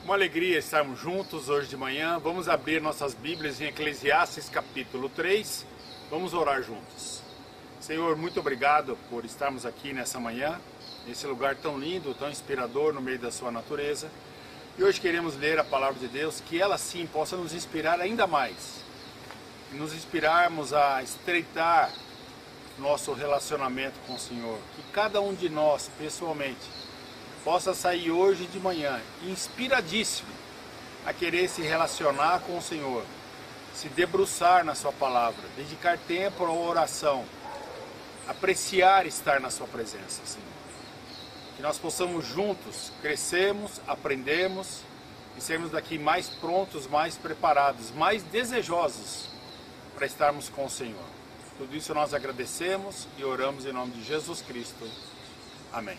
Uma alegria estarmos juntos hoje de manhã. Vamos abrir nossas Bíblias em Eclesiastes capítulo 3. Vamos orar juntos. Senhor, muito obrigado por estarmos aqui nessa manhã, nesse lugar tão lindo, tão inspirador no meio da sua natureza. E hoje queremos ler a palavra de Deus, que ela sim possa nos inspirar ainda mais. E nos inspirarmos a estreitar nosso relacionamento com o Senhor. Que cada um de nós, pessoalmente, possa sair hoje de manhã inspiradíssimo a querer se relacionar com o Senhor, se debruçar na sua palavra, dedicar tempo à oração, apreciar estar na sua presença, Senhor. Que nós possamos juntos crescermos, aprendermos e sermos daqui mais prontos, mais preparados, mais desejosos para estarmos com o Senhor. Tudo isso nós agradecemos e oramos em nome de Jesus Cristo. Amém.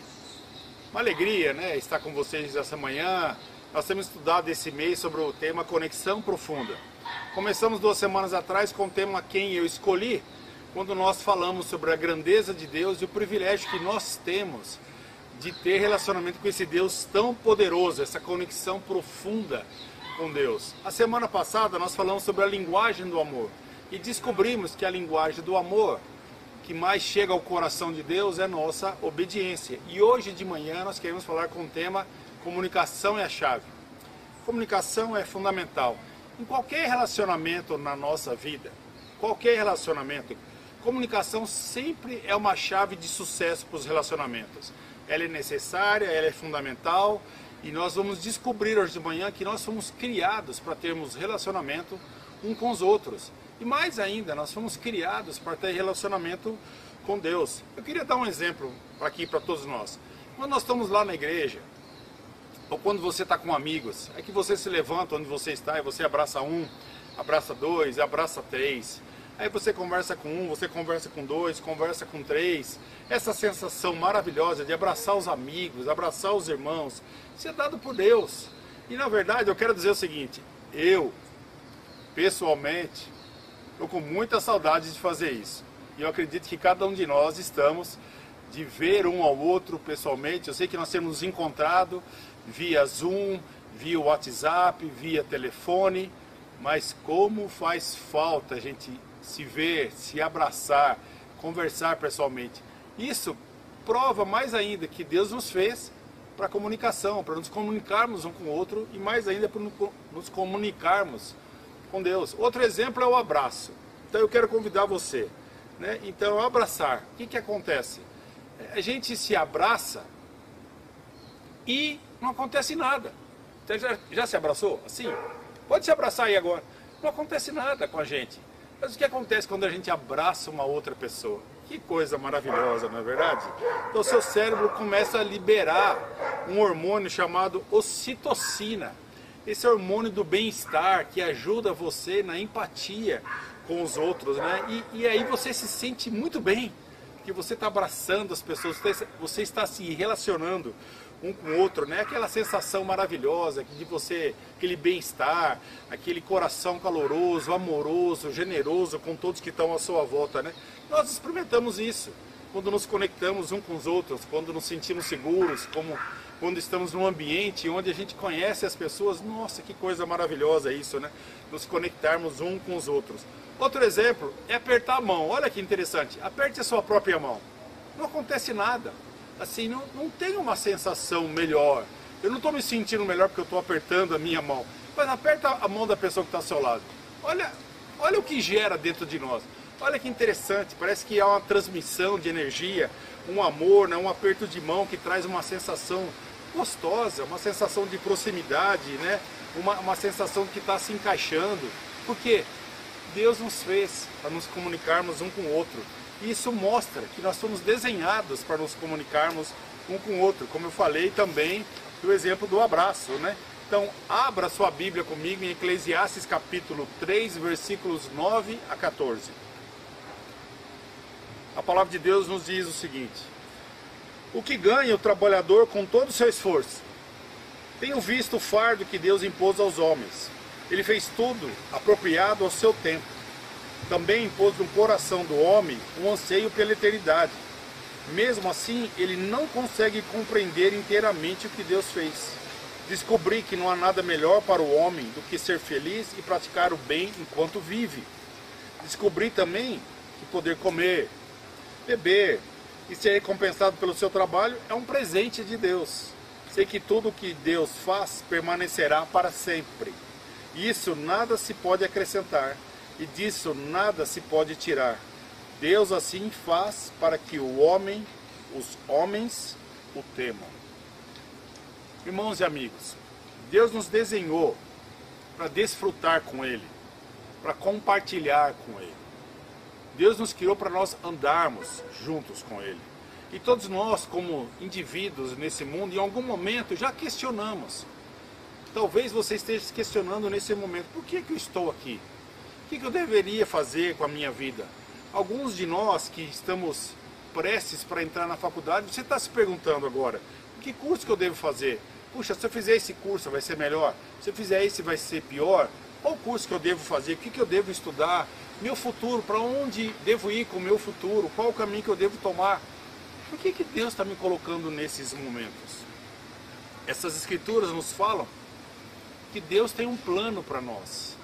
Uma alegria, né, estar com vocês essa manhã. Nós temos estudado esse mês sobre o tema Conexão Profunda. Começamos 2 semanas atrás com o tema Quem Eu Escolhi, quando nós falamos sobre a grandeza de Deus e o privilégio que nós temos de ter relacionamento com esse Deus tão poderoso, essa conexão profunda com Deus. A semana passada nós falamos sobre a linguagem do amor e descobrimos que a linguagem do amor que mais chega ao coração de Deus é nossa obediência. E hoje de manhã nós queremos falar com o tema comunicação é a chave. Comunicação é fundamental. Em qualquer relacionamento na nossa vida, qualquer relacionamento, comunicação sempre é uma chave de sucesso para os relacionamentos. Ela é necessária, ela é fundamental e nós vamos descobrir hoje de manhã que nós fomos criados para termos relacionamento um com os outros. E mais ainda, nós fomos criados para ter relacionamento com Deus. Eu queria dar um exemplo aqui para todos nós. Quando nós estamos lá na igreja, ou quando você está com amigos, é que você se levanta onde você está e você abraça um, abraça dois, abraça três. Aí você conversa com um, você conversa com dois, conversa com três. Essa sensação maravilhosa de abraçar os amigos, abraçar os irmãos, isso é dado por Deus. E na verdade eu quero dizer o seguinte, eu, pessoalmente, estou com muita saudade de fazer isso. E eu acredito que cada um de nós estamos de ver um ao outro pessoalmente. Eu sei que nós temos nos encontrado via Zoom, via WhatsApp, via telefone. Mas como faz falta a gente se ver, se abraçar, conversar pessoalmente. Isso prova mais ainda que Deus nos fez para comunicação, para nos comunicarmos um com o outro e mais ainda para nos comunicarmos com Deus. Outro exemplo é o abraço. Então eu quero convidar você, né? Então abraçar, o que acontece? A gente se abraça e não acontece nada. Você já se abraçou assim? Pode se abraçar aí agora. Não acontece nada com a gente. Mas o que acontece quando a gente abraça uma outra pessoa? Que coisa maravilhosa, não é verdade? Então o seu cérebro começa a liberar um hormônio chamado ocitocina. Esse hormônio do bem-estar que ajuda você na empatia com os outros, né? E aí você se sente muito bem, que você está abraçando as pessoas, você está se relacionando um com o outro, né? Aquela sensação maravilhosa de você, aquele bem-estar, aquele coração caloroso, amoroso, generoso com todos que estão à sua volta, né? Nós experimentamos isso quando nos conectamos um com os outros, quando nos sentimos seguros, quando estamos num ambiente onde a gente conhece as pessoas. Nossa, que coisa maravilhosa isso, né? Nos conectarmos um com os outros. Outro exemplo é apertar a mão. Olha que interessante, aperte a sua própria mão. Não acontece nada. Assim, não tem uma sensação melhor. Eu não estou me sentindo melhor porque eu estou apertando a minha mão. Mas aperta a mão da pessoa que está ao seu lado. Olha o que gera dentro de nós. Olha que interessante, parece que há uma transmissão de energia, um amor, né? Um aperto de mão que traz uma sensação gostosa, uma sensação de proximidade, né? Uma sensação que está se encaixando. Por quê? Deus nos fez para nos comunicarmos um com o outro. E isso mostra que nós somos desenhados para nos comunicarmos um com o outro. Como eu falei também do exemplo do abraço, né? Então, abra sua Bíblia comigo em Eclesiastes capítulo 3, versículos 9 a 14. A palavra de Deus nos diz o seguinte: o que ganha o trabalhador com todo o seu esforço? Tenho visto o fardo que Deus impôs aos homens. Ele fez tudo apropriado ao seu tempo. Também impôs no coração do homem um anseio pela eternidade. Mesmo assim, ele não consegue compreender inteiramente o que Deus fez. Descobri que não há nada melhor para o homem do que ser feliz e praticar o bem enquanto vive. Descobri também que poder comer, beber e ser recompensado pelo seu trabalho é um presente de Deus. Sei que tudo o que Deus faz permanecerá para sempre. Isso nada se pode acrescentar e disso nada se pode tirar. Deus assim faz para que os homens o temam. Irmãos e amigos, Deus nos desenhou para desfrutar com Ele, para compartilhar com Ele. Deus nos criou para nós andarmos juntos com Ele. E todos nós, como indivíduos nesse mundo, em algum momento já questionamos. Talvez você esteja se questionando nesse momento, por que eu estou aqui? O que eu deveria fazer com a minha vida? Alguns de nós que estamos prestes para entrar na faculdade, você está se perguntando agora, que curso que eu devo fazer? Puxa, se eu fizer esse curso vai ser melhor? Se eu fizer esse vai ser pior? Qual curso que eu devo fazer? O que eu devo estudar? Meu futuro, para onde devo ir com o meu futuro? Qual o caminho que eu devo tomar? Por que Deus está me colocando nesses momentos? Essas escrituras nos falam que Deus tem um plano para nós.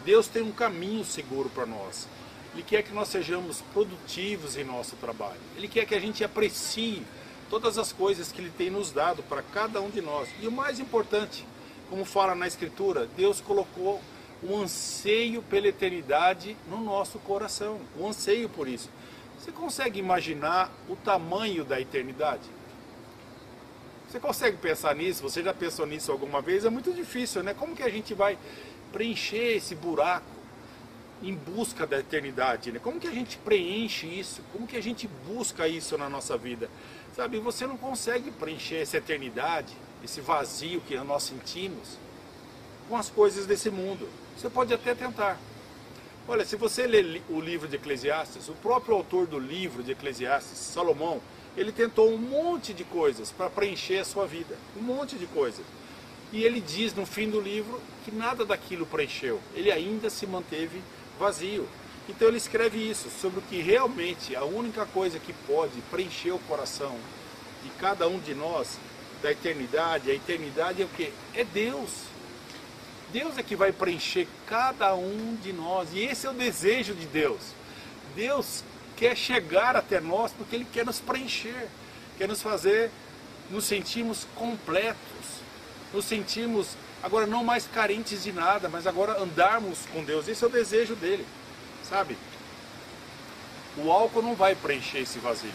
Deus tem um caminho seguro para nós. Ele quer que nós sejamos produtivos em nosso trabalho. Ele quer que a gente aprecie todas as coisas que Ele tem nos dado para cada um de nós. E o mais importante, como fala na Escritura, Deus colocou um anseio pela eternidade no nosso coração. Um anseio por isso. Você consegue imaginar o tamanho da eternidade? Você consegue pensar nisso? Você já pensou nisso alguma vez? É muito difícil, né? Como que a gente vai preencher esse buraco em busca da eternidade, né? Como que a gente preenche isso? Como que a gente busca isso na nossa vida? Sabe, você não consegue preencher essa eternidade, esse vazio que nós sentimos com as coisas desse mundo. Você pode até tentar. Olha, se você ler o livro de Eclesiastes, o próprio autor do livro de Eclesiastes, Salomão, ele tentou um monte de coisas para preencher a sua vida, um monte de coisas. E ele diz no fim do livro que nada daquilo preencheu, ele ainda se manteve vazio. Então ele escreve isso, sobre o que realmente a única coisa que pode preencher o coração de cada um de nós, da eternidade. A eternidade é o quê? É Deus. Deus é que vai preencher cada um de nós. E esse é o desejo de Deus. Deus quer chegar até nós porque Ele quer nos preencher. Quer nos fazer, nos sentirmos completos. Nos sentirmos, agora não mais carentes de nada, mas agora andarmos com Deus. Esse é o desejo dEle. Sabe? O álcool não vai preencher esse vazio.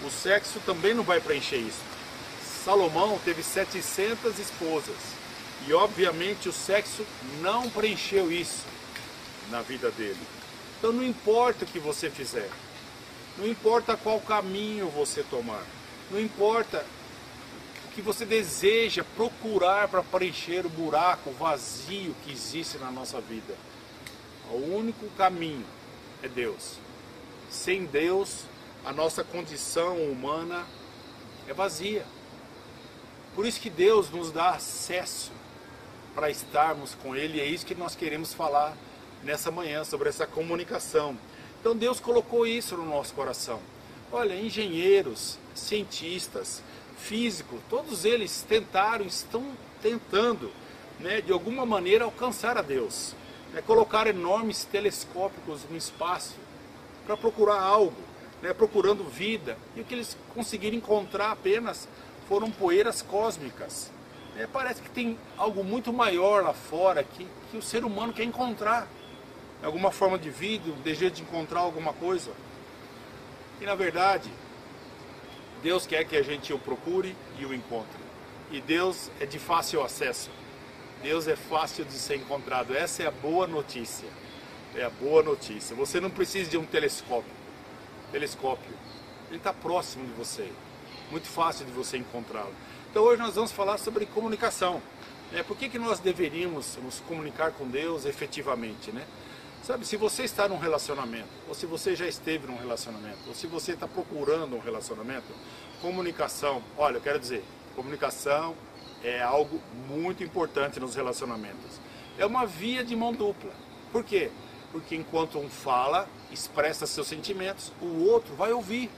O sexo também não vai preencher isso. Salomão teve 700 esposas. E obviamente o sexo não preencheu isso na vida dele. Então não importa o que você fizer. Não importa qual caminho você tomar. Não importa o que você deseja procurar para preencher o buraco, o vazio que existe na nossa vida. O único caminho é Deus. Sem Deus, a nossa condição humana é vazia. Por isso que Deus nos dá acesso para estarmos com Ele, e é isso que nós queremos falar nessa manhã, sobre essa comunicação. Então Deus colocou isso no nosso coração. Olha, engenheiros, cientistas, físicos, todos eles estão tentando, né, de alguma maneira alcançar a Deus. Colocar enormes telescópios no espaço para procurar algo, né, procurando vida, e o que eles conseguiram encontrar apenas foram poeiras cósmicas. Parece que tem algo muito maior lá fora que o ser humano quer encontrar, alguma forma de vida, o desejo de encontrar alguma coisa. E na verdade, Deus quer que a gente o procure e o encontre. E Deus é de fácil acesso. Deus é fácil de ser encontrado. Essa é a boa notícia. É a boa notícia. Você não precisa de um telescópio. Ele está próximo de você. Muito fácil de você encontrá-lo. Então hoje nós vamos falar sobre comunicação. Por que nós deveríamos nos comunicar com Deus efetivamente, né? Sabe, se você está num relacionamento, ou se você já esteve num relacionamento, ou se você está procurando um relacionamento, comunicação, olha, eu quero dizer, comunicação é algo muito importante nos relacionamentos. É uma via de mão dupla. Por quê? Porque enquanto um fala, expressa seus sentimentos, o outro vai ouvir.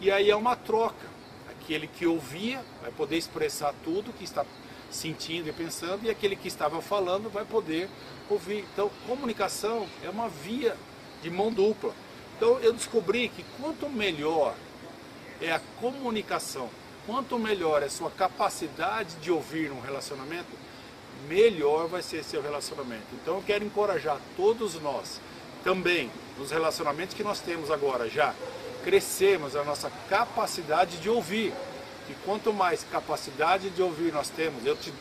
E aí é uma troca. Aquele que ouvia vai poder expressar tudo que está sentindo e pensando, e aquele que estava falando vai poder ouvir. Então, comunicação é uma via de mão dupla. Então, eu descobri que quanto melhor é a comunicação, quanto melhor é a sua capacidade de ouvir num relacionamento, melhor vai ser seu relacionamento. Então eu quero encorajar todos nós, também nos relacionamentos que nós temos agora já, crescemos a nossa capacidade de ouvir. E quanto mais capacidade de ouvir nós temos, eu te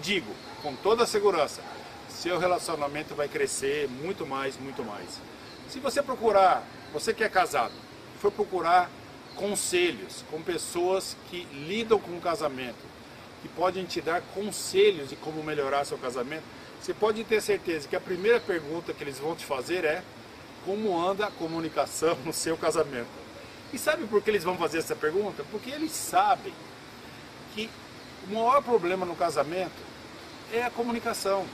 digo com toda a segurança, seu relacionamento vai crescer muito mais, muito mais. Se você procurar, você que é casado, for procurar conselhos com pessoas que lidam com o casamento, que podem te dar conselhos de como melhorar seu casamento, você pode ter certeza que a primeira pergunta que eles vão te fazer é: como anda a comunicação no seu casamento? E sabe por que eles vão fazer essa pergunta? Porque eles sabem que o maior problema no casamento é a comunicação.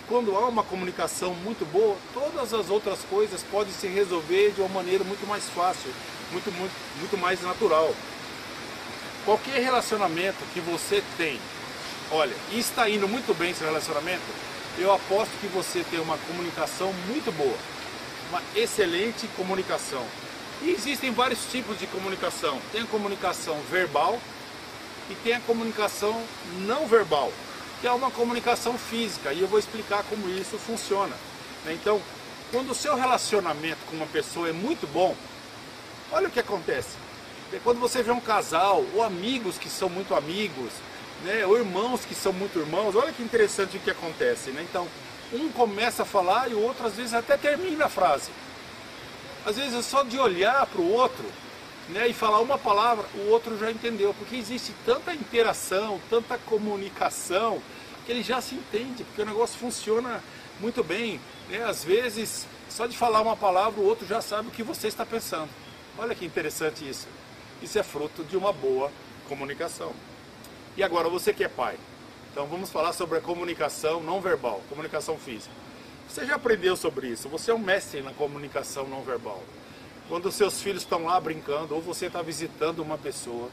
Quando há uma comunicação muito boa, todas as outras coisas podem se resolver de uma maneira muito mais fácil, muito mais natural. Qualquer relacionamento que você tem, olha, e está indo muito bem esse relacionamento, eu aposto que você tem uma comunicação muito boa, uma excelente comunicação. E existem vários tipos de comunicação. Tem a comunicação verbal e tem a comunicação não verbal, que é uma comunicação física, e eu vou explicar como isso funciona. Então, quando o seu relacionamento com uma pessoa é muito bom, olha o que acontece. Quando você vê um casal, ou amigos que são muito amigos, né, ou irmãos que são muito irmãos, olha que interessante o que acontece. Né? Então, um começa a falar e o outro às vezes até termina a frase. Às vezes é só de olhar para o outro, né, e falar uma palavra, o outro já entendeu, porque existe tanta interação, tanta comunicação, que ele já se entende, porque o negócio funciona muito bem, né? Às vezes, só de falar uma palavra, o outro já sabe o que você está pensando. Olha que interessante isso. Isso é fruto de uma boa comunicação. E agora, você que é pai, então vamos falar sobre a comunicação não verbal, comunicação física. Você já aprendeu sobre isso, você é um mestre na comunicação não verbal. Quando os seus filhos estão lá brincando, ou você está visitando uma pessoa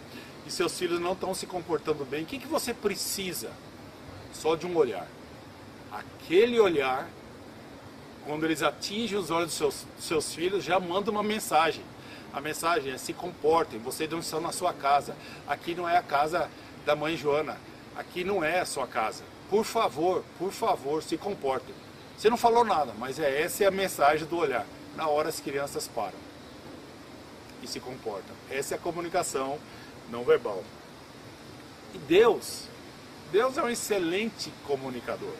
e seus filhos não estão se comportando bem, o que você precisa? Só de um olhar. Aquele olhar, quando eles atingem os olhos dos seus filhos, já manda uma mensagem. A mensagem é: se comportem, vocês não estão na sua casa. Aqui não é a casa da mãe Joana. Aqui não é a sua casa. Por favor, se comportem. Você não falou nada, mas essa é a mensagem do olhar. Na hora as crianças param e se comportam. Essa é a comunicação não verbal. E Deus é um excelente comunicador.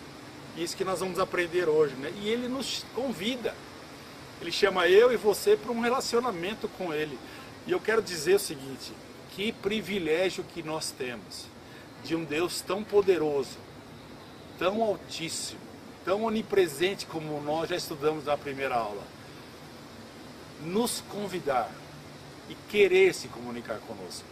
Isso que nós vamos aprender hoje, né? E Ele nos convida. Ele chama eu e você para um relacionamento com Ele. E eu quero dizer o seguinte: que privilégio que nós temos de um Deus tão poderoso, tão altíssimo, tão onipresente, como nós já estudamos na primeira aula, nos convidar e querer se comunicar conosco.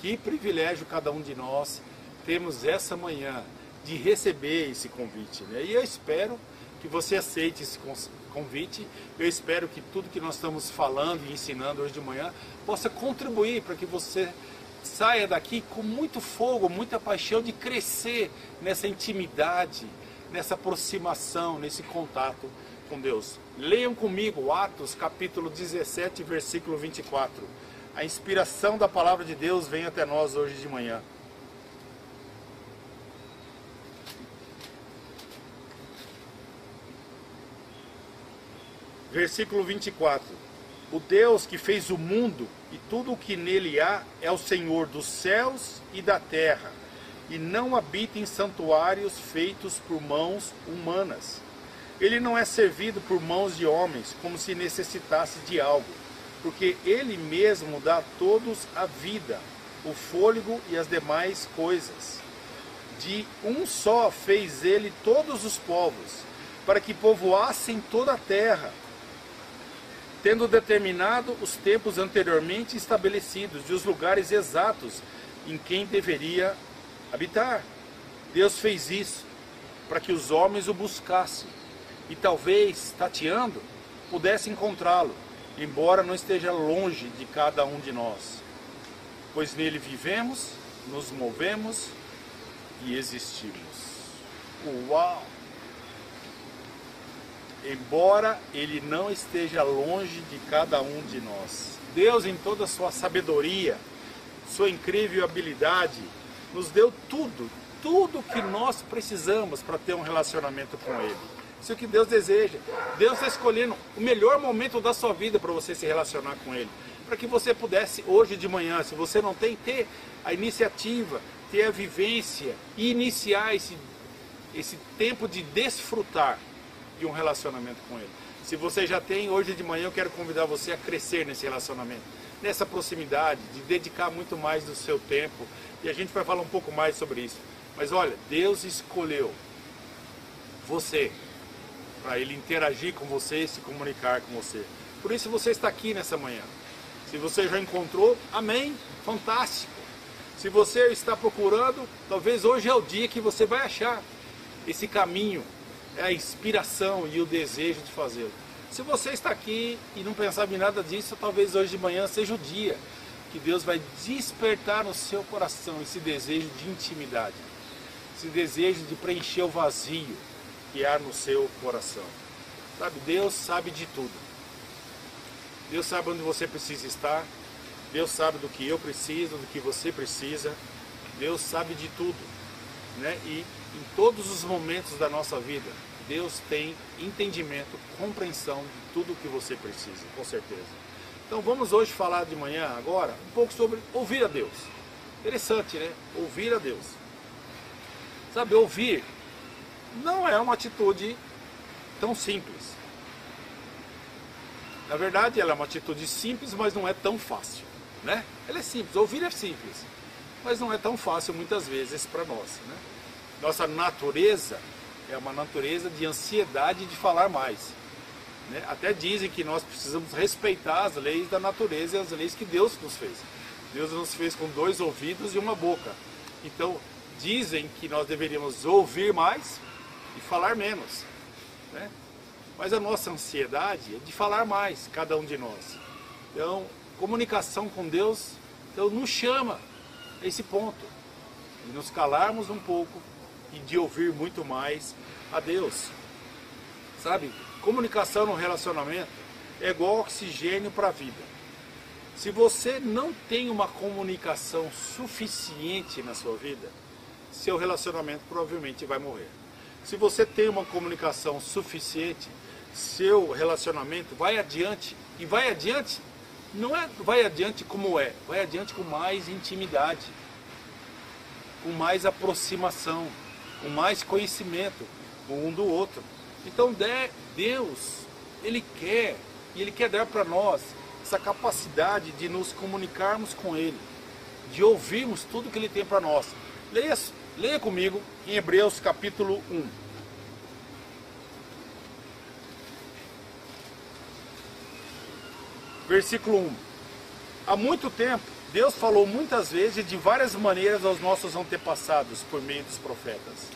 Que privilégio cada um de nós temos essa manhã de receber esse convite, né? E eu espero que você aceite esse convite. Eu espero que tudo que nós estamos falando e ensinando hoje de manhã possa contribuir para que você saia daqui com muito fogo, muita paixão de crescer nessa intimidade, nessa aproximação, nesse contato com Deus. Leiam comigo Atos capítulo 17, versículo 24. A inspiração da palavra de Deus vem até nós hoje de manhã. Versículo 24. O Deus que fez o mundo e tudo o que nele há é o Senhor dos céus e da terra, e não habita em santuários feitos por mãos humanas. Ele não é servido por mãos de homens, como se necessitasse de algo, porque Ele mesmo dá a todos a vida, o fôlego e as demais coisas. De um só fez Ele todos os povos, para que povoassem toda a terra, tendo determinado os tempos anteriormente estabelecidos e os lugares exatos em quem deveria habitar. Deus fez isso para que os homens o buscassem e talvez, tateando, pudesse encontrá-lo, embora não esteja longe de cada um de nós. Pois nele vivemos, nos movemos e existimos. Uau! Embora Ele não esteja longe de cada um de nós, Deus, em toda a sua sabedoria, sua incrível habilidade, nos deu tudo que nós precisamos para ter um relacionamento com Ele. Isso é o que Deus deseja. Deus está escolhendo o melhor momento da sua vida para você se relacionar com Ele. Para que você pudesse, hoje de manhã, se você não tem, ter a iniciativa, ter a vivência e iniciar esse tempo de desfrutar de um relacionamento com Ele. Se você já tem, hoje de manhã eu quero convidar você a crescer nesse relacionamento, nessa proximidade, de dedicar muito mais do seu tempo, e a gente vai falar um pouco mais sobre isso. Mas olha, Deus escolheu você para Ele interagir com você e se comunicar com você. Por isso você está aqui nessa manhã. Se você já encontrou, amém, fantástico. Se você está procurando, talvez hoje é o dia que você vai achar esse caminho, a inspiração e o desejo de fazê-lo. Se você está aqui e não pensava em nada disso, talvez hoje de manhã seja o dia que Deus vai despertar no seu coração esse desejo de intimidade, esse desejo de preencher o vazio que há no seu coração. Sabe, Deus sabe de tudo. Deus sabe onde você precisa estar. Deus sabe do que eu preciso, do que você precisa. Deus sabe de tudo, né? E em todos os momentos da nossa vida, Deus tem entendimento, compreensão de tudo o que você precisa, com certeza. Então vamos hoje falar de manhã, agora, um pouco sobre ouvir a Deus. Interessante, né? Ouvir a Deus. Sabe, ouvir não é uma atitude tão simples. Na verdade, ela é uma atitude simples, mas não é tão fácil, né? Ela é simples, ouvir é simples, mas não é tão fácil muitas vezes para nós, né? Nossa natureza é uma natureza de ansiedade de falar mais, né? Até dizem que nós precisamos respeitar as leis da natureza e as leis que Deus nos fez. Deus nos fez com 2 ouvidos e uma boca. Então, dizem que nós deveríamos ouvir mais e falar menos, né? Mas a nossa ansiedade é de falar mais, cada um de nós. Então, comunicação com Deus, então, nos chama a esse ponto, de nos calarmos um pouco e de ouvir muito mais a Deus. Sabe, comunicação no relacionamento é igual oxigênio para a vida. Se você não tem uma comunicação suficiente na sua vida, seu relacionamento provavelmente vai morrer. Se você tem uma comunicação suficiente, seu relacionamento vai adiante. E vai adiante, não é vai adiante como é, vai adiante com mais intimidade, com mais aproximação, com mais conhecimento um do outro. Então Deus, Ele quer, e Ele quer dar para nós essa capacidade de nos comunicarmos com Ele, de ouvirmos tudo que Ele tem para nós. Leia comigo em Hebreus capítulo 1. Versículo 1. Há muito tempo, Deus falou muitas vezes e de várias maneiras aos nossos antepassados por meio dos profetas.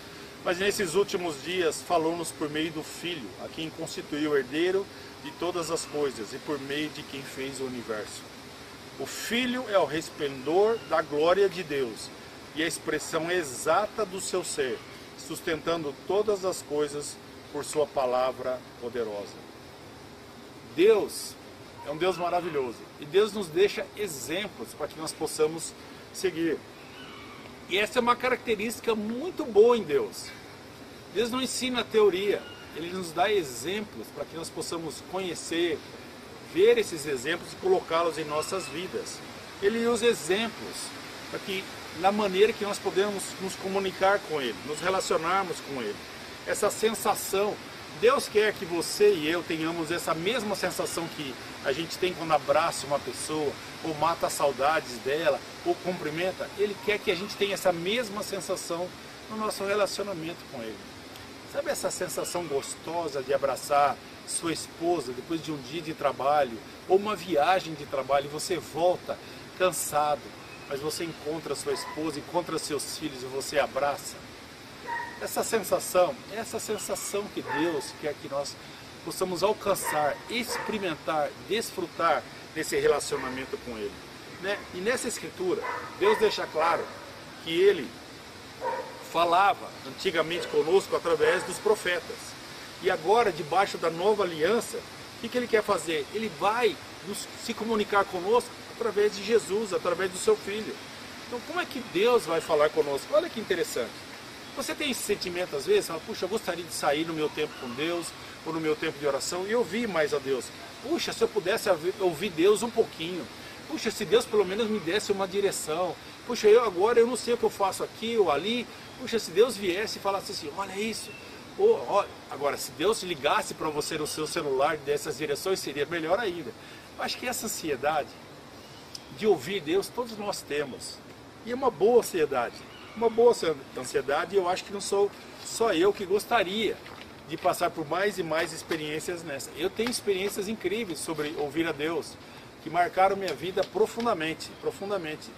Mas nesses últimos dias falou-nos por meio do Filho, a quem constituiu o herdeiro de todas as coisas e por meio de quem fez o universo. O Filho é o resplendor da glória de Deus e a expressão exata do seu ser, sustentando todas as coisas por sua palavra poderosa. Deus é um Deus maravilhoso e Deus nos deixa exemplos para que nós possamos seguir. E essa é uma característica muito boa em Deus. Deus não ensina a teoria, Ele nos dá exemplos para que nós possamos conhecer, ver esses exemplos e colocá-los em nossas vidas. Ele usa exemplos para que, na maneira que nós podemos nos comunicar com Ele, nos relacionarmos com Ele. Essa sensação, Deus quer que você e eu tenhamos essa mesma sensação que a gente tem quando abraça uma pessoa, ou mata as saudades dela, ou cumprimenta. Ele quer que a gente tenha essa mesma sensação no nosso relacionamento com Ele. Sabe essa sensação gostosa de abraçar sua esposa depois de um dia de trabalho, ou uma viagem de trabalho, e você volta cansado, mas você encontra sua esposa, encontra seus filhos e você abraça? Essa sensação é essa sensação que Deus quer que nós possamos alcançar, experimentar, desfrutar desse relacionamento com Ele, né? E nessa escritura, Deus deixa claro que Ele falava antigamente conosco através dos profetas. E agora, debaixo da nova aliança, o que ele quer fazer? Ele vai se comunicar conosco através de Jesus, através do seu Filho. Então, como é que Deus vai falar conosco? Olha que interessante. Você tem esse sentimento às vezes, fala, puxa, eu gostaria de sair no meu tempo com Deus, ou no meu tempo de oração, e ouvir mais a Deus. Puxa, se eu pudesse ouvir Deus um pouquinho. Puxa, se Deus pelo menos me desse uma direção. Puxa, eu não sei o que eu faço aqui ou ali. Puxa, se Deus viesse e falasse assim, olha isso. Agora, se Deus ligasse para você no seu celular dessas direções, seria melhor ainda. Eu acho que essa ansiedade de ouvir Deus, todos nós temos. E é uma boa ansiedade. Uma boa ansiedade, e eu acho que não sou só eu que gostaria de passar por mais e mais experiências nessa. Eu tenho experiências incríveis sobre ouvir a Deus, que marcaram minha vida profundamente, profundamente.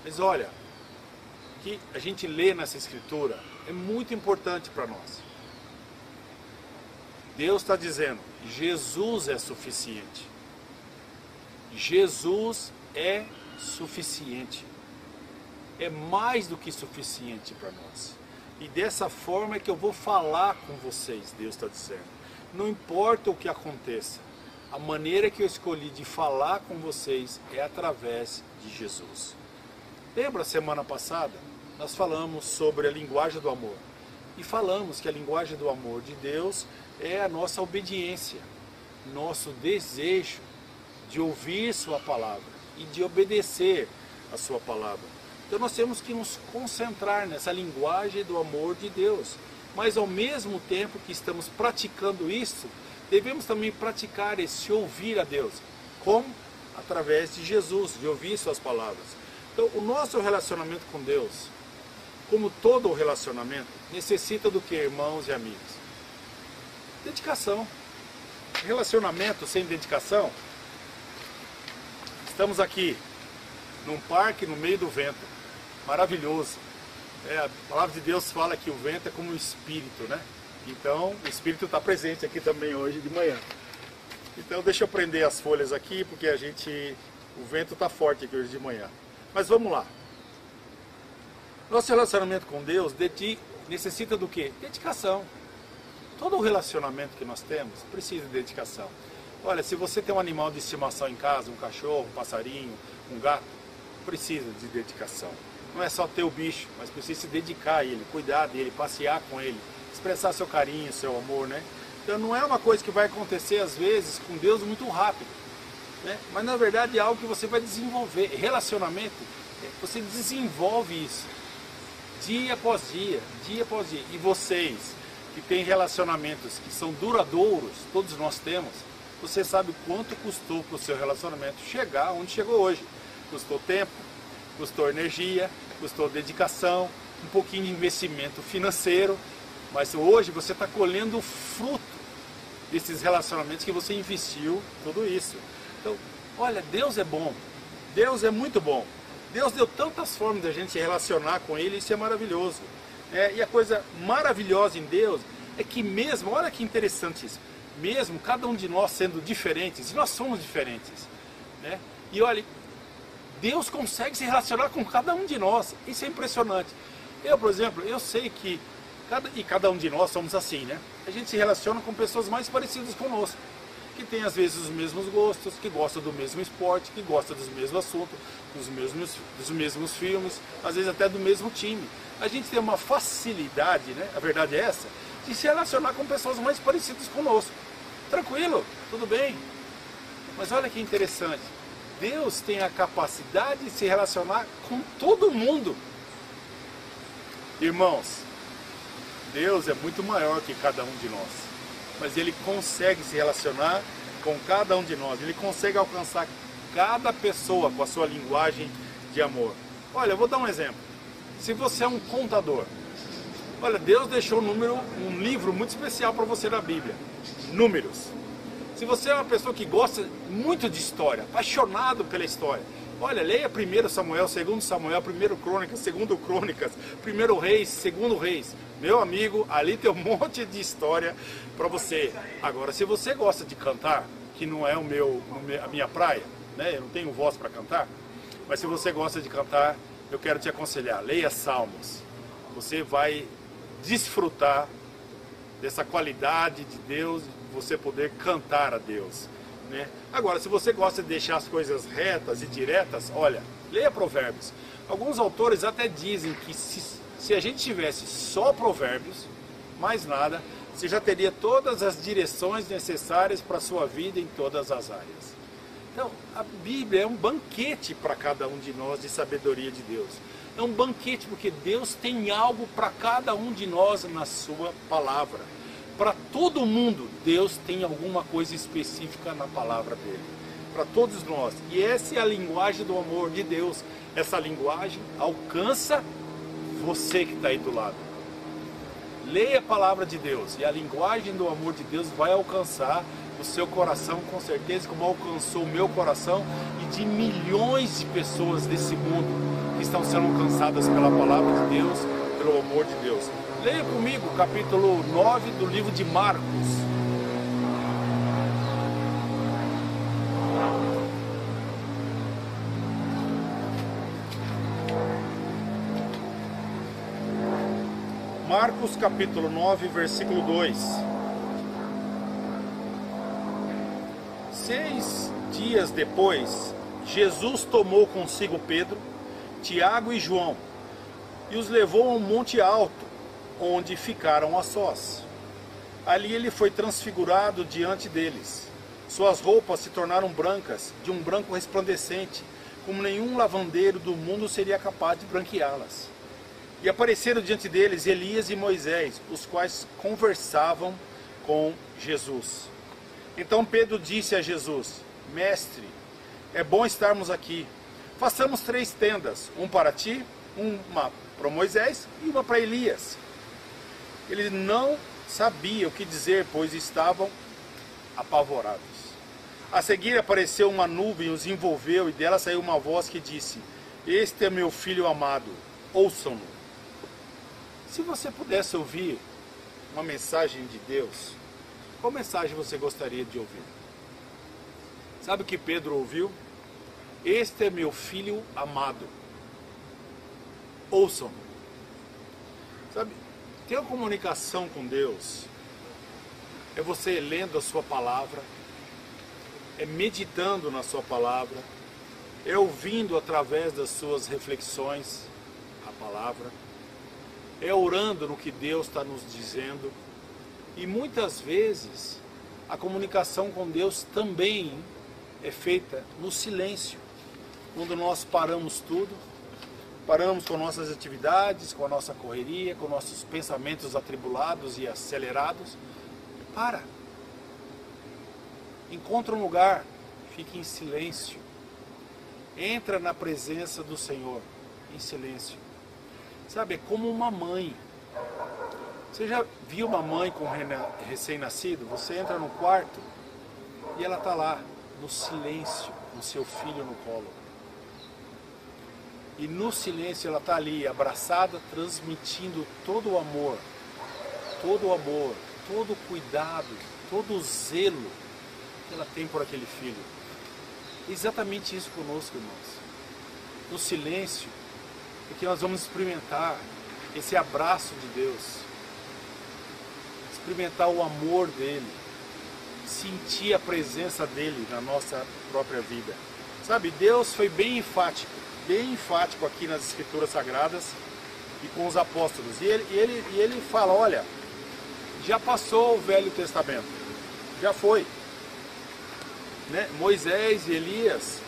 Mas olha, o que a gente lê nessa escritura é muito importante para nós. Deus está dizendo, Jesus é suficiente. Jesus é suficiente. É mais do que suficiente para nós. E dessa forma é que eu vou falar com vocês, Deus está dizendo. Não importa o que aconteça, a maneira que eu escolhi de falar com vocês é através de Jesus. Lembra a semana passada? Nós falamos sobre a linguagem do amor. E falamos que a linguagem do amor de Deus é a nossa obediência, nosso desejo de ouvir sua palavra e de obedecer a sua palavra. Então nós temos que nos concentrar nessa linguagem do amor de Deus. Mas ao mesmo tempo que estamos praticando isso, devemos também praticar esse ouvir a Deus. Como? Através de Jesus, de ouvir suas palavras. Então o nosso relacionamento com Deus, como todo o relacionamento, necessita do que, irmãos e amigos? Dedicação. Relacionamento sem dedicação. Estamos aqui num parque no meio do vento. Maravilhoso. A palavra de Deus fala que o vento é como um espírito, né? Então, o espírito está presente aqui também hoje de manhã. Então, deixa eu prender as folhas aqui, porque o vento está forte aqui hoje de manhã. Mas vamos lá. Nosso relacionamento com Deus necessita do quê? Dedicação. Todo o relacionamento que nós temos precisa de dedicação. Olha, se você tem um animal de estimação em casa, um cachorro, um passarinho, um gato, precisa de dedicação. Não é só ter o bicho, mas precisa se dedicar a ele, cuidar dele, passear com ele, expressar seu carinho, seu amor, né? Então não é uma coisa que vai acontecer às vezes com Deus muito rápido, né? Mas na verdade é algo que você vai desenvolver. Relacionamento, você desenvolve isso dia após dia, dia após dia. E vocês que têm relacionamentos que são duradouros, todos nós temos, você sabe quanto custou para o seu relacionamento chegar onde chegou hoje. Custou tempo, custou energia, custou dedicação, um pouquinho de investimento financeiro, mas hoje você está colhendo o fruto desses relacionamentos que você investiu, tudo isso. Então, olha, Deus é bom, Deus é muito bom. Deus deu tantas formas de a gente se relacionar com Ele, isso é maravilhoso. E a coisa maravilhosa em Deus é que mesmo, olha que interessante isso, mesmo cada um de nós sendo diferentes, e nós somos diferentes, né? E olha, Deus consegue se relacionar com cada um de nós. Isso é impressionante. Eu, por exemplo, eu sei que cada um de nós somos assim, né? A gente se relaciona com pessoas mais parecidas conosco, que tem às vezes os mesmos gostos, que gostam do mesmo esporte, que gostam dos mesmos assuntos, dos mesmos filmes, às vezes até do mesmo time. A gente tem uma facilidade, né? A verdade é essa, de se relacionar com pessoas mais parecidas conosco. Tranquilo, tudo bem. Mas olha que interessante. Deus tem a capacidade de se relacionar com todo mundo. Irmãos, Deus é muito maior que cada um de nós. Mas Ele consegue se relacionar com cada um de nós. Ele consegue alcançar cada pessoa com a sua linguagem de amor. Olha, eu vou dar um exemplo. Se você é um contador, olha, Deus deixou um livro muito especial para você na Bíblia. Números. Se você é uma pessoa que gosta muito de história, apaixonado pela história, olha, leia 1 Samuel, 2 Samuel, 1 Crônicas, 2 Crônicas, 1 Reis, 2 Reis. Meu amigo, ali tem um monte de história para você. Agora, se você gosta de cantar, que não é a minha praia, né? Eu não tenho voz para cantar, mas se você gosta de cantar, eu quero te aconselhar, leia Salmos. você vai desfrutar dessa qualidade de Deus, de você poder cantar a Deus, né? Agora, se você gosta de deixar as coisas retas e diretas, olha, leia Provérbios. Alguns autores até dizem que se a gente tivesse só Provérbios, mais nada, você já teria todas as direções necessárias para a sua vida em todas as áreas. Então, a Bíblia é um banquete para cada um de nós de sabedoria de Deus. É um banquete porque Deus tem algo para cada um de nós na sua palavra. Para todo mundo, Deus tem alguma coisa específica na palavra dele. Para todos nós. E essa é a linguagem do amor de Deus. Essa linguagem alcança você que está aí do lado. Leia a palavra de Deus e a linguagem do amor de Deus vai alcançar o seu coração, com certeza, como alcançou o meu coração e de milhões de pessoas desse mundo que estão sendo alcançadas pela palavra de Deus, pelo amor de Deus. Leia comigo o capítulo 9 do livro de Marcos. Marcos capítulo 9, versículo 2. 6 dias depois, Jesus tomou consigo Pedro, Tiago e João e os levou a um monte alto, onde ficaram a sós. Ali ele foi transfigurado diante deles. Suas roupas se tornaram brancas, de um branco resplandecente, como nenhum lavandeiro do mundo seria capaz de branqueá-las. E apareceram diante deles Elias e Moisés, os quais conversavam com Jesus. Então Pedro disse a Jesus: Mestre, é bom estarmos aqui. Façamos 3 tendas, um para ti, uma para Moisés e uma para Elias. Ele não sabia o que dizer, pois estavam apavorados. A seguir apareceu uma nuvem, os envolveu, e dela saiu uma voz que disse: Este é meu filho amado, ouçam-no. Se você pudesse ouvir uma mensagem de Deus, qual mensagem você gostaria de ouvir? Sabe o que Pedro ouviu? Este é meu filho amado, ouçam-no. Sabe, ter uma comunicação com Deus é você lendo a sua palavra, é meditando na sua palavra, é ouvindo através das suas reflexões a palavra, é orando no que Deus está nos dizendo. E muitas vezes a comunicação com Deus também é feita no silêncio, quando nós paramos tudo, paramos com nossas atividades, com a nossa correria, com nossos pensamentos atribulados e acelerados. Para. Encontra um lugar, fique em silêncio. Entra na presença do Senhor, em silêncio. Sabe, é como uma mãe. Você já viu uma mãe com recém-nascido? Você entra no quarto e ela está lá, no silêncio, com seu filho no colo. E no silêncio ela está ali, abraçada, transmitindo todo o amor, todo o cuidado, todo o zelo que ela tem por aquele filho. É exatamente isso conosco, irmãos. No silêncio é que nós vamos experimentar esse abraço de Deus, experimentar o amor dele, sentir a presença dele na nossa própria vida. Sabe, Deus foi bem enfático aqui nas Escrituras Sagradas e com os apóstolos. E ele fala: olha, já passou o Velho Testamento, já foi, né? Moisés e Elias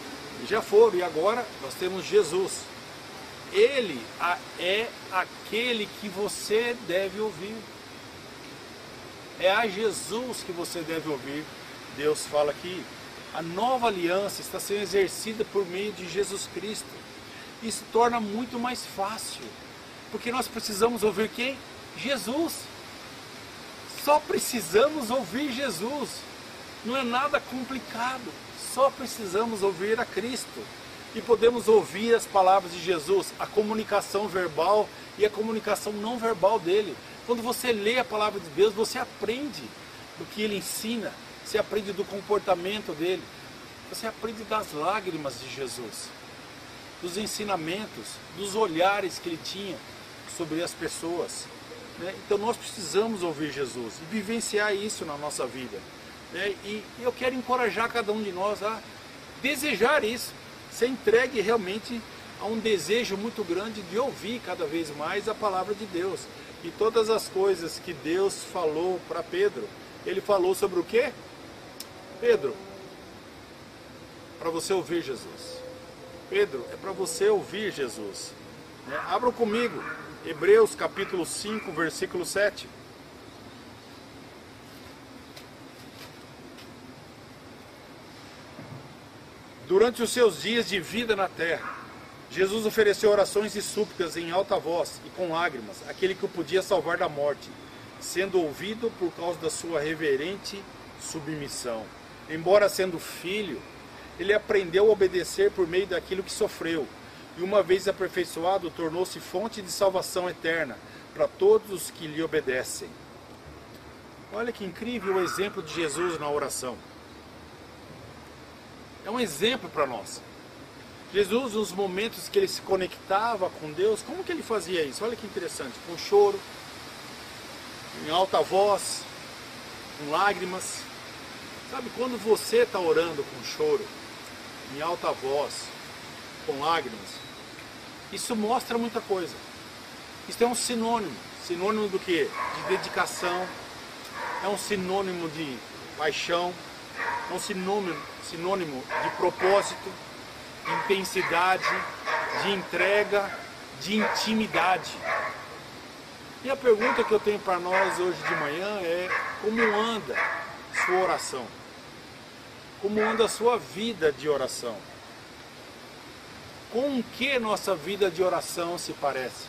já foram, e agora nós temos Jesus. Ele é aquele que você deve ouvir. É a Jesus que você deve ouvir. Deus fala aqui: a nova aliança está sendo exercida por meio de Jesus Cristo. Isso torna muito mais fácil, porque nós precisamos ouvir quem? Jesus. Só precisamos ouvir Jesus. Não é nada complicado. Só precisamos ouvir a Cristo. E podemos ouvir as palavras de Jesus, a comunicação verbal e a comunicação não verbal dele. Quando você lê a palavra de Deus, você aprende do que ele ensina, você aprende do comportamento dele, você aprende das lágrimas de Jesus, dos ensinamentos, dos olhares que ele tinha sobre as pessoas, né? Então nós precisamos ouvir Jesus e vivenciar isso na nossa vida, né? E eu quero encorajar cada um de nós a desejar isso, ser entregue realmente a um desejo muito grande de ouvir cada vez mais a palavra de Deus. E todas as coisas que Deus falou para Pedro, ele falou sobre o quê? Pedro, para você ouvir Jesus. Pedro, é para você ouvir Jesus, né? Abra comigo, Hebreus capítulo 5, versículo 7. Durante os seus dias de vida na terra, Jesus ofereceu orações e súplicas em alta voz e com lágrimas, àquele que o podia salvar da morte, sendo ouvido por causa da sua reverente submissão. Embora sendo filho, ele aprendeu a obedecer por meio daquilo que sofreu, e uma vez aperfeiçoado, tornou-se fonte de salvação eterna para todos os que lhe obedecem. Olha que incrível o exemplo de Jesus na oração. É um exemplo para nós. Jesus, nos momentos que ele se conectava com Deus, como que ele fazia isso? Olha que interessante, com choro, em alta voz, com lágrimas. Sabe, quando você está orando com choro, em alta voz, com lágrimas, isso mostra muita coisa. Isso é um sinônimo. Sinônimo do quê? De dedicação, é um sinônimo de paixão, é um sinônimo de propósito, de intensidade, de entrega, de intimidade. E a pergunta que eu tenho para nós hoje de manhã é: como anda sua oração? Como anda a sua vida de oração? Com que nossa vida de oração se parece?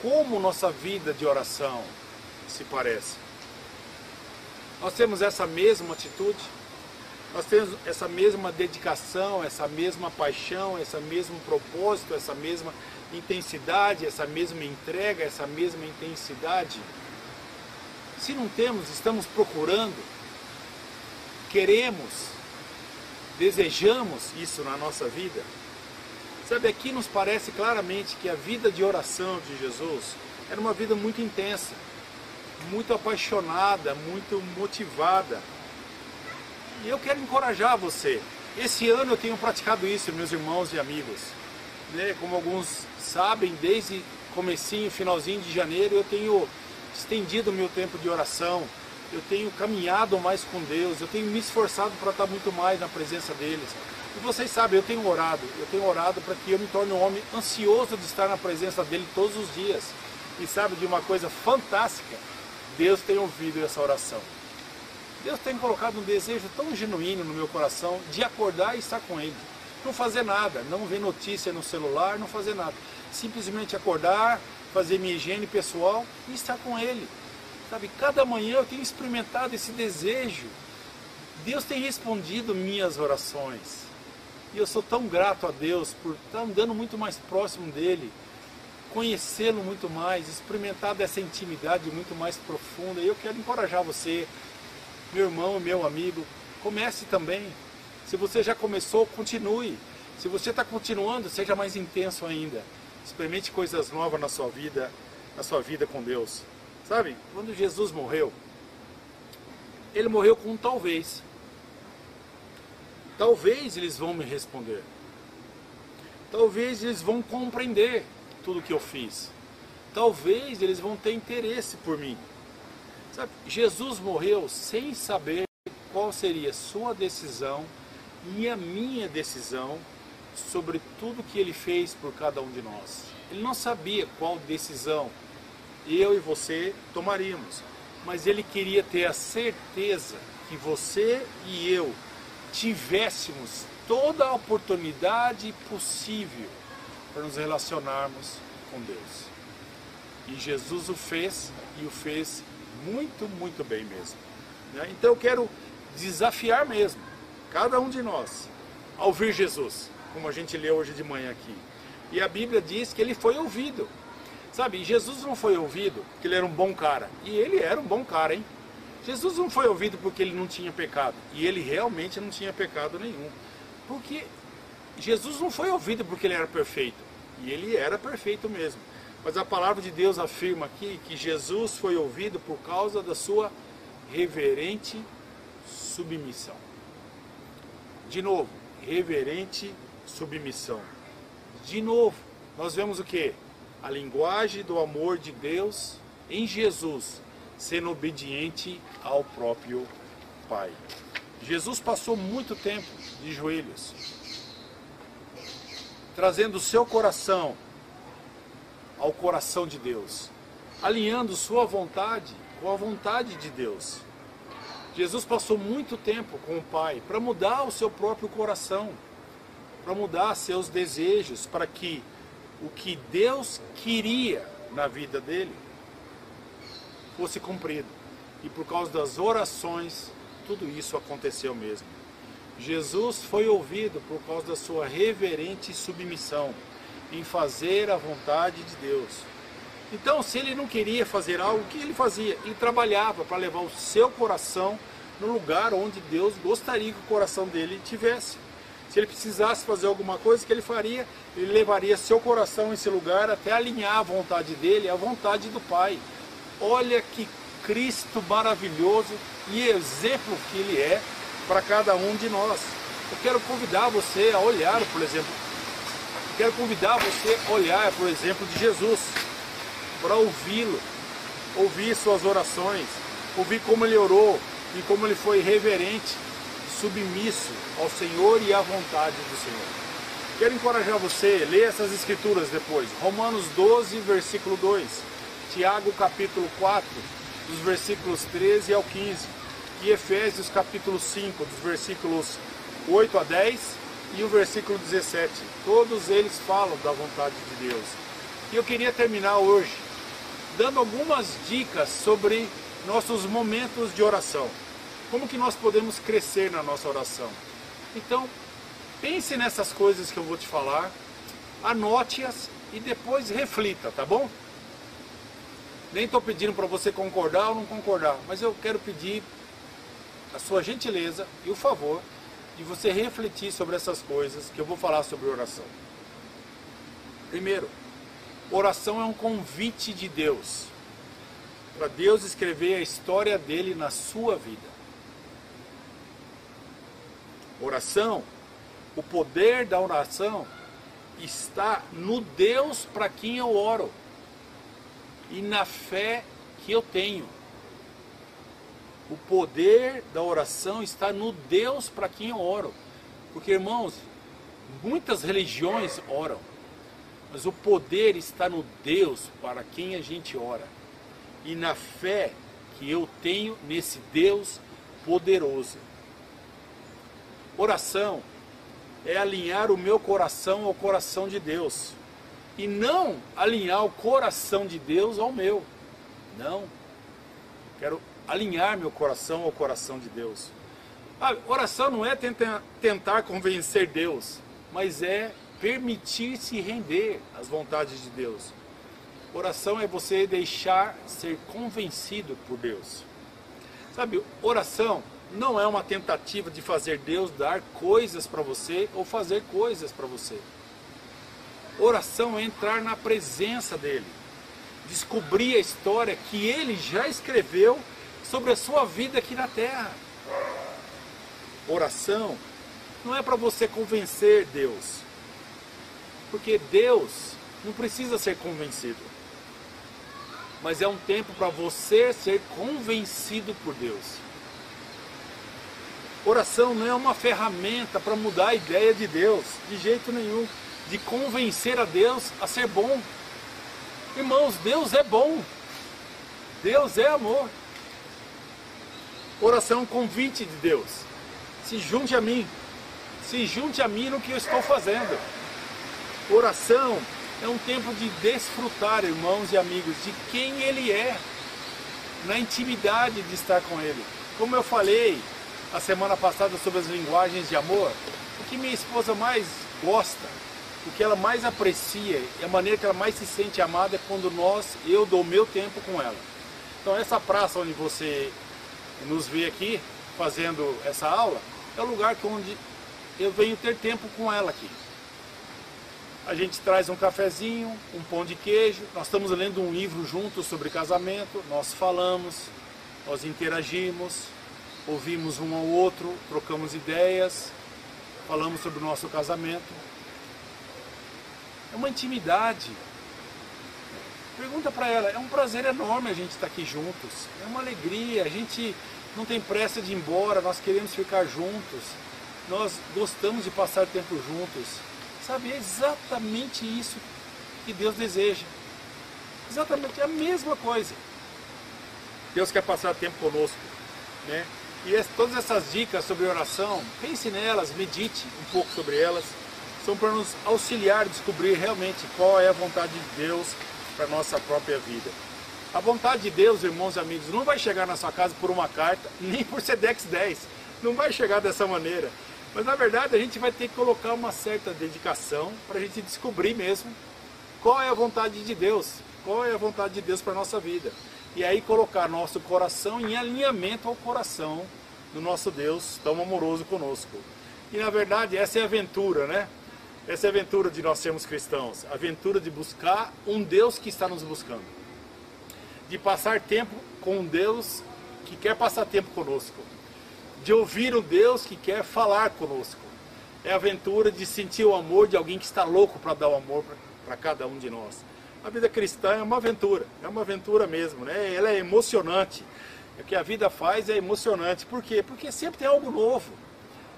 Como nossa vida de oração se parece? Nós temos essa mesma atitude? Nós temos essa mesma dedicação, essa mesma paixão, esse mesmo propósito, essa mesma intensidade, essa mesma entrega, essa mesma intensidade? Se não temos, estamos procurando, queremos, desejamos isso na nossa vida? Sabe, aqui nos parece claramente que a vida de oração de Jesus era uma vida muito intensa, muito apaixonada, muito motivada. E eu quero encorajar você. Esse ano eu tenho praticado isso, meus irmãos e amigos, né? Como alguns sabem, desde comecinho, finalzinho de janeiro, eu tenho estendido o meu tempo de oração, eu tenho caminhado mais com Deus, eu tenho me esforçado para estar muito mais na presença deles. E vocês sabem, eu tenho orado para que eu me torne um homem ansioso de estar na presença dele todos os dias. E sabe de uma coisa fantástica? Deus tem ouvido essa oração. Deus tem colocado um desejo tão genuíno no meu coração de acordar e estar com Ele. Não fazer nada, não ver notícia no celular, não fazer nada. Simplesmente acordar, fazer minha higiene pessoal e estar com Ele. Sabe, cada manhã eu tenho experimentado esse desejo. Deus tem respondido minhas orações. E eu sou tão grato a Deus por estar andando muito mais próximo dEle, conhecê-lo muito mais, experimentar dessa intimidade muito mais profunda. E eu quero encorajar você, meu irmão, meu amigo, comece também. Se você já começou, continue. Se você está continuando, seja mais intenso ainda. Experimente coisas novas na sua vida com Deus. Sabe, quando Jesus morreu, Ele morreu com um talvez. Talvez eles vão me responder. Talvez eles vão compreender tudo que eu fiz. Talvez eles vão ter interesse por mim. Sabe, Jesus morreu sem saber qual seria a sua decisão e a minha decisão sobre tudo que Ele fez por cada um de nós. Ele não sabia qual decisão eu e você tomaríamos, mas Ele queria ter a certeza que você e eu tivéssemos toda a oportunidade possível para nos relacionarmos com Deus. E Jesus o fez, e o fez muito, muito bem mesmo. Então eu quero desafiar mesmo cada um de nós a ouvir Jesus, como a gente leu hoje de manhã aqui. E a Bíblia diz que Ele foi ouvido. Sabe, Jesus não foi ouvido porque Ele era um bom cara. E Ele era um bom cara, hein? Jesus não foi ouvido porque Ele não tinha pecado. E Ele realmente não tinha pecado nenhum. Porque Jesus não foi ouvido porque Ele era perfeito. E Ele era perfeito mesmo. Mas a palavra de Deus afirma aqui que Jesus foi ouvido por causa da sua reverente submissão. De novo, reverente submissão. De novo, nós vemos o quê? A linguagem do amor de Deus em Jesus, sendo obediente ao próprio Pai. Jesus passou muito tempo de joelhos, trazendo o seu coração ao coração de Deus, alinhando sua vontade com a vontade de Deus. Jesus passou muito tempo com o Pai para mudar o seu próprio coração, para mudar seus desejos, para que o que Deus queria na vida dele fosse cumprido. E por causa das orações, tudo isso aconteceu mesmo. Jesus foi ouvido por causa da sua reverente submissão em fazer a vontade de Deus. Então, se ele não queria fazer algo, o que ele fazia? Ele trabalhava para levar o seu coração no lugar onde Deus gostaria que o coração dele tivesse. Se ele precisasse fazer alguma coisa, o que ele faria? Ele levaria seu coração nesse lugar até alinhar a vontade dele à vontade do Pai. Olha que Cristo maravilhoso e exemplo que ele é para cada um de nós. Eu quero convidar você a olhar, por exemplo, por exemplo, de Jesus, para ouvi-lo, ouvir suas orações, ouvir como ele orou e como ele foi reverente, submisso ao Senhor e à vontade do Senhor. Quero encorajar você a ler essas escrituras depois. Romanos 12, versículo 2. Tiago, capítulo 4, dos versículos 13 ao 15. E Efésios, capítulo 5, dos versículos 8 a 10 e o versículo 17. Todos eles falam da vontade de Deus. E eu queria terminar hoje dando algumas dicas sobre nossos momentos de oração. Como que nós podemos crescer na nossa oração? Então, pense nessas coisas que eu vou te falar, anote-as e depois reflita, tá bom? Nem estou pedindo para você concordar ou não concordar, mas eu quero pedir a sua gentileza e o favor de você refletir sobre essas coisas que eu vou falar sobre oração. Primeiro, oração é um convite de Deus, para Deus escrever a história dele na sua vida. Oração, o poder da oração está no Deus para quem eu oro e na fé que eu tenho. O poder da oração está no Deus para quem eu oro. Porque, irmãos, muitas religiões oram, mas o poder está no Deus para quem a gente ora e na fé que eu tenho nesse Deus poderoso. Oração é alinhar o meu coração ao coração de Deus e não alinhar o coração de Deus ao meu. Não. Quero alinhar meu coração ao coração de Deus. Oração não é tentar convencer Deus, mas é permitir-se render às vontades de Deus. Oração é você deixar ser convencido por Deus. Sabe, oração não é uma tentativa de fazer Deus dar coisas para você ou fazer coisas para você. Oração é entrar na presença dele, descobrir a história que ele já escreveu sobre a sua vida aqui na terra. Oração não é para você convencer Deus, porque Deus não precisa ser convencido, mas é um tempo para você ser convencido por Deus. Oração não é uma ferramenta para mudar a ideia de Deus, de jeito nenhum, de convencer a Deus a ser bom. Irmãos, Deus é bom, Deus é amor. Oração é um convite de Deus. Se junte a mim no que eu estou fazendo. Oração é um tempo de desfrutar, irmãos e amigos, de quem Ele é, na intimidade de estar com Ele. Como eu falei a semana passada sobre as linguagens de amor, o que minha esposa mais gosta, o que ela mais aprecia e a maneira que ela mais se sente amada é quando eu dou meu tempo com ela. Então essa praça onde você nos vê aqui fazendo essa aula é o lugar onde eu venho ter tempo com ela aqui. a gente traz um cafezinho, um pão de queijo, nós estamos lendo um livro juntos sobre casamento, nós falamos, nós interagimos, ouvimos um ao outro, trocamos ideias, falamos sobre o nosso casamento. É uma intimidade. Pergunta para ela, é um prazer enorme a gente estar aqui juntos, é uma alegria, a gente não tem pressa de ir embora, nós queremos ficar juntos, nós gostamos de passar tempo juntos. Sabe, é exatamente isso que Deus deseja. Exatamente a mesma coisa. Deus quer passar tempo conosco, né? E todas essas dicas sobre oração, pense nelas, medite um pouco sobre elas, são para nos auxiliar a descobrir realmente qual é a vontade de Deus para a nossa própria vida. A vontade de Deus, irmãos e amigos, não vai chegar na sua casa por uma carta, nem por Sedex 10. Não vai chegar dessa maneira. Mas na verdade a gente vai ter que colocar uma certa dedicação para a gente descobrir mesmo qual é a vontade de Deus. Qual é a vontade de Deus para a nossa vida. E aí colocar nosso coração em alinhamento ao coração do nosso Deus tão amoroso conosco. E na verdade essa é a aventura, né? Essa é a aventura de nós sermos cristãos. A aventura de buscar um Deus que está nos buscando. De passar tempo com um Deus que quer passar tempo conosco. De ouvir um Deus que quer falar conosco. É a aventura de sentir o amor de alguém que está louco para dar o amor para cada um de nós. A vida cristã é uma aventura mesmo, né? Ela é emocionante. O que a vida faz é emocionante. Por quê? Porque sempre tem algo novo.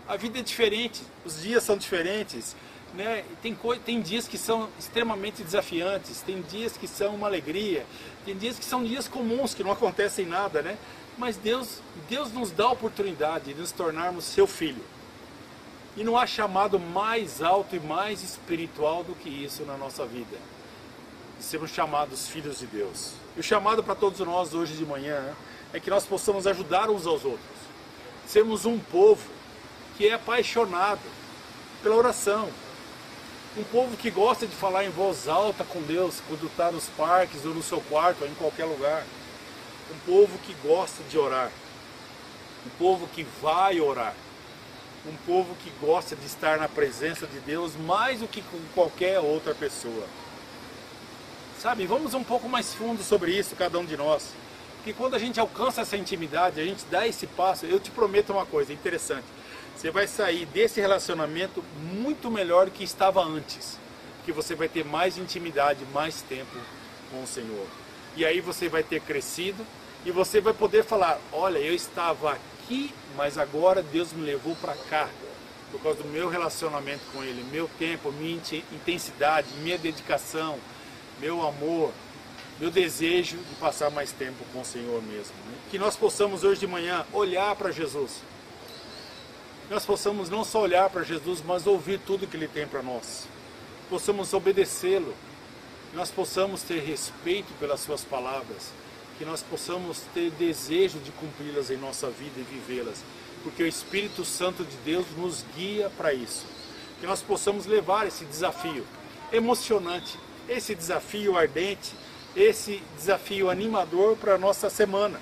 A vida é diferente, os dias são diferentes, né? Tem dias que são extremamente desafiantes, tem dias que são uma alegria, tem dias que são dias comuns, que não acontecem nada, né? Mas Deus nos dá a oportunidade de nos tornarmos seu filho. E não há chamado mais alto e mais espiritual do que isso na nossa vida. De sermos chamados filhos de Deus. E o chamado para todos nós hoje de manhã é que nós possamos ajudar uns aos outros. Sermos um povo que é apaixonado pela oração. Um povo que gosta de falar em voz alta com Deus quando está nos parques ou no seu quarto ou em qualquer lugar. Um povo que gosta de orar. Um povo que vai orar. Um povo que gosta de estar na presença de Deus mais do que com qualquer outra pessoa. Sabe, vamos um pouco mais fundo sobre isso, cada um de nós. Porque quando a gente alcança essa intimidade, a gente dá esse passo, eu te prometo uma coisa interessante. Você vai sair desse relacionamento muito melhor do que estava antes. Porque você vai ter mais intimidade, mais tempo com o Senhor. E aí você vai ter crescido e você vai poder falar, olha, eu estava aqui, mas agora Deus me levou para cá. Por causa do meu relacionamento com Ele, meu tempo, minha intensidade, minha dedicação, meu amor, meu desejo de passar mais tempo com o Senhor mesmo. Né? Que nós possamos hoje de manhã olhar para Jesus. Nós possamos não só olhar para Jesus, mas ouvir tudo que Ele tem para nós. Possamos obedecê-lo. Nós possamos ter respeito pelas suas palavras. Que nós possamos ter desejo de cumpri-las em nossa vida e vivê-las. Porque o Espírito Santo de Deus nos guia para isso. Que nós possamos levar esse desafio emocionante, esse desafio ardente, esse desafio animador para a nossa semana,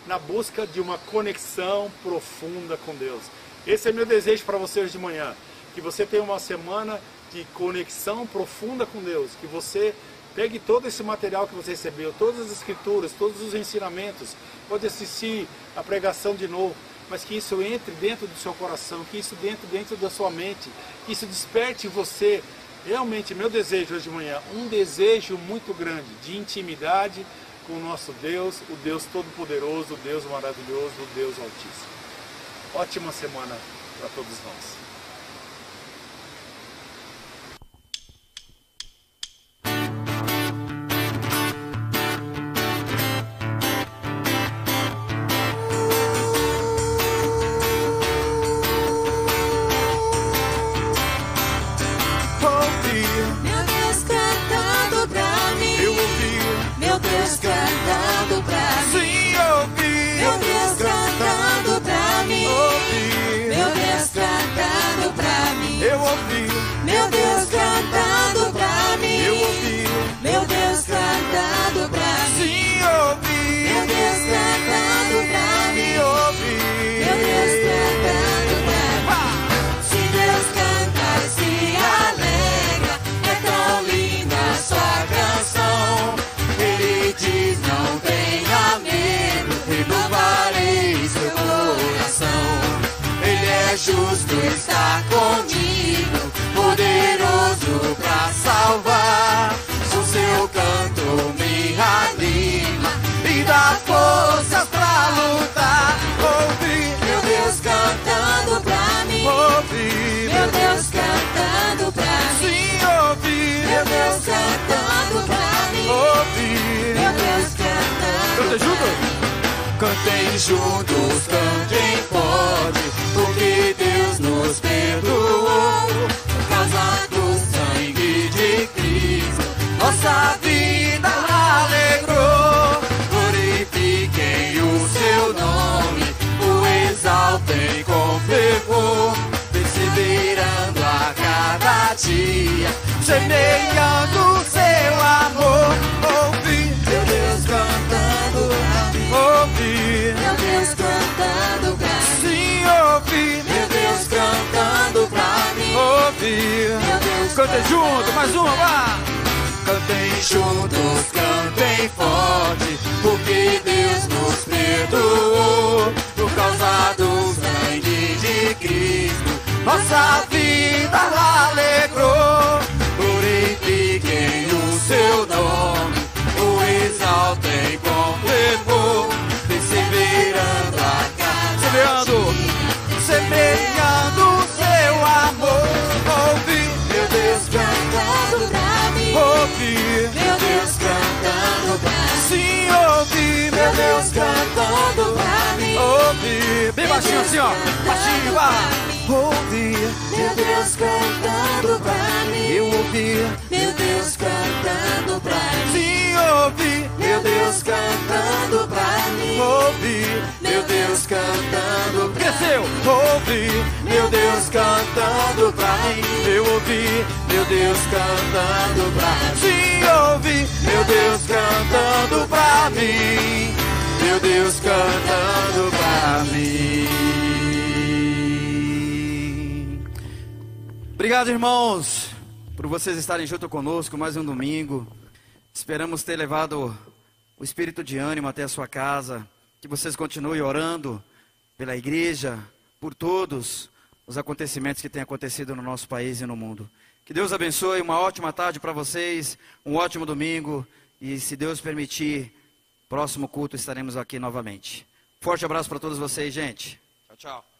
na busca de uma conexão profunda com Deus. Esse é meu desejo para você hoje de manhã, que você tenha uma semana de conexão profunda com Deus, que você pegue todo esse material que você recebeu, todas as escrituras, todos os ensinamentos, pode assistir a pregação de novo, mas que isso entre dentro do seu coração, que isso dentro da sua mente, que isso desperte em você. Realmente, meu desejo hoje de manhã, um desejo muito grande de intimidade com o nosso Deus, o Deus Todo-Poderoso, o Deus maravilhoso, o Deus Altíssimo. Ótima semana para todos nós. Cantando pra mim, sim, ouvi. Meu Deus cantando pra mim, ouvi. Meu Deus cantando. é justo estar comigo, poderoso pra salvar. O seu canto me anima e dá forças pra lutar. Ouvir meu Deus cantando pra mim, ouvir meu Deus cantando pra mim. Sim, ouvir meu Deus cantando pra mim, ouvir meu Deus cantando. Canta junto? Cantem juntos, cantem forte, porque Deus nos perdoou. Por causa do sangue de Cristo, nossa vida alegrou. Glorifiquem o seu nome, o exaltem com fervor, perseverando a cada dia, semeando o seu amor. Ouvir meu Deus cantando pra mim, ouvir meu Deus cantando pra mim. Sim, ouvir meu Deus cantando pra mim, ouvir meu Deus. Canta junto, mais uma, vá! Cantem juntos, cantem forte, porque Deus nos perdoou. Por causa do sangue de Cristo, nossa vida alegrou. Glorifiquem o seu nome, o exaltem com fervor, perseverando a cada dia, semeando o seu amor. Ouvir meu Deus cantando pra mim, ouvir meu Deus cantando pra mim. Sim, ouvir meu Deus cantando pra mim, ouvir Bem baixinho assim, ó. Baixinho, vá! ouvir meu Deus cantando pra mim. Eu ouvir meu Deus cantando pra mim. Sim, ouvir meu Deus cantando pra mim. Ouvir meu Deus cantando pra mim. Cresceu! Ouvir meu Deus cantando pra mim. Eu ouvi meu Deus cantando pra mim. Sim, ouvi meu Deus cantando pra mim. Meu Deus cantando pra mim. Obrigado, irmãos, por vocês estarem junto conosco mais um domingo. Esperamos ter levado o espírito de ânimo até a sua casa. Que vocês continuem orando pela igreja, por todos os acontecimentos que têm acontecido no nosso país e no mundo. Que Deus abençoe, uma ótima tarde para vocês, um ótimo domingo. E se Deus permitir, próximo culto estaremos aqui novamente. Forte abraço para todos vocês, gente. Tchau, tchau.